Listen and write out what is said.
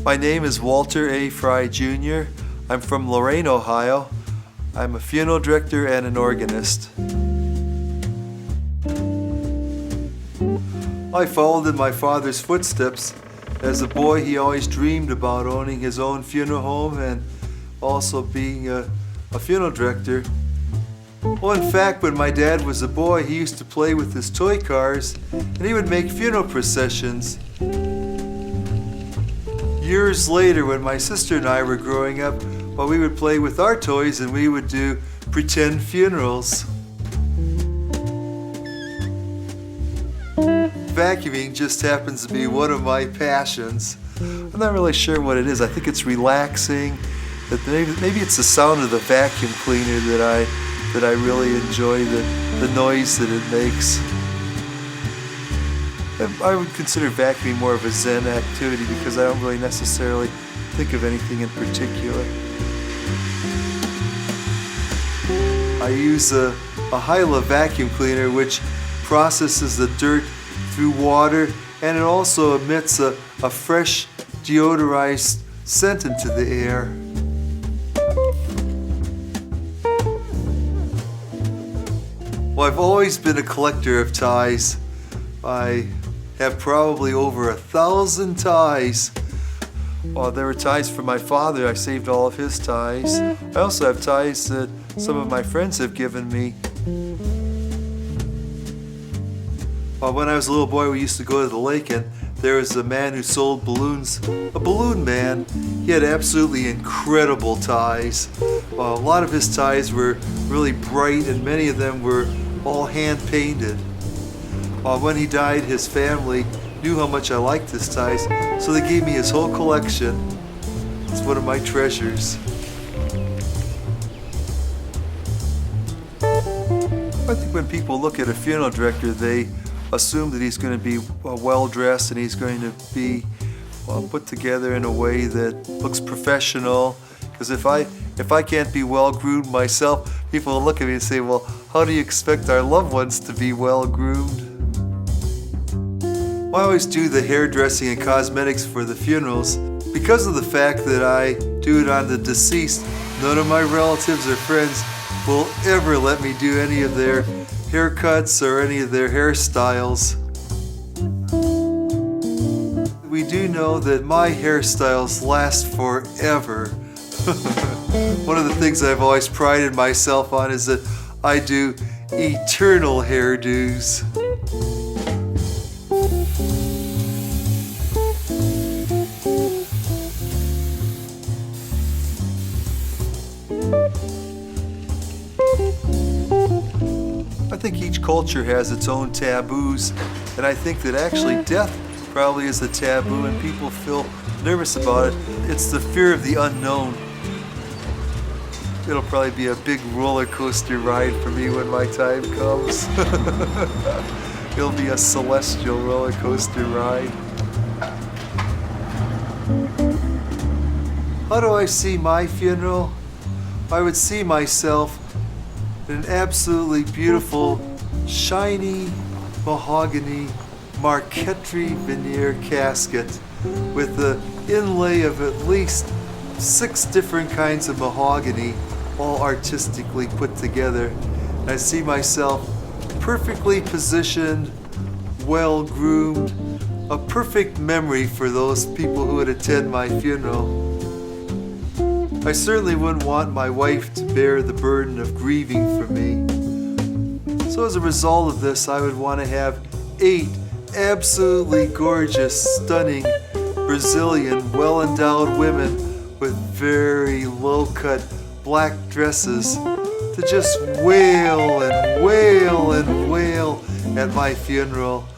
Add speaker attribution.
Speaker 1: My name is Walter A. Frey Jr. I'm from Lorain, Ohio. I'm a funeral director and an organist. I followed in my father's footsteps. As a boy, he always dreamed about owning his own funeral home and also being a funeral director. Well, in fact, when my dad was a boy, he used to play with his toy cars and he would make funeral processions. Years later, when my sister and I were growing up, well, we would play with our toys and we would do pretend funerals. Vacuuming just happens to be one of my passions. I'm not really sure what it is. I think it's relaxing. Maybe it's the sound of the vacuum cleaner that I really enjoy, the noise that it makes. I would consider vacuuming more of a Zen activity because I don't really necessarily think of anything in particular. I use a Hyla vacuum cleaner which processes the dirt through water, and it also emits a fresh deodorized scent into the air. Well, I've always been a collector of ties. I have probably over 1,000 ties. Well, there were ties from my father. I saved all of his ties. I also have ties that some of my friends have given me. Well, when I was a little boy, we used to go to the lake, and there was a man who sold balloons, a balloon man. He had absolutely incredible ties. A lot of his ties were really bright, and many of them were all hand-painted. When he died, his family knew how much I liked his ties, so they gave me his whole collection. It's one of my treasures. I think when people look at a funeral director, they assume that he's going to be well-dressed and he's going to be put together in a way that looks professional. Because if I can't be well-groomed myself, people will look at me and say, well, how do you expect our loved ones to be well-groomed? I always do the hairdressing and cosmetics for the funerals. Because of the fact that I do it on the deceased, none of my relatives or friends will ever let me do any of their haircuts or any of their hairstyles. We do know that my hairstyles last forever. One of the things I've always prided myself on is that I do eternal hairdos. I think each culture has its own taboos, and I think that actually death probably is a taboo and people feel nervous about it. It's the fear of the unknown. It'll probably be a big roller coaster ride for me when my time comes. It'll be a celestial roller coaster ride. How do I see my funeral? I would see myself in an absolutely beautiful, shiny, mahogany, marquetry veneer casket with the inlay of at least 6 different kinds of mahogany, all artistically put together. And I see myself perfectly positioned, well-groomed, a perfect memory for those people who would attend my funeral. I certainly wouldn't want my wife to bear the burden of grieving for me. So as a result of this, I would want to have 8 absolutely gorgeous, stunning, Brazilian, well-endowed women with very low-cut black dresses to just wail and wail and wail at my funeral.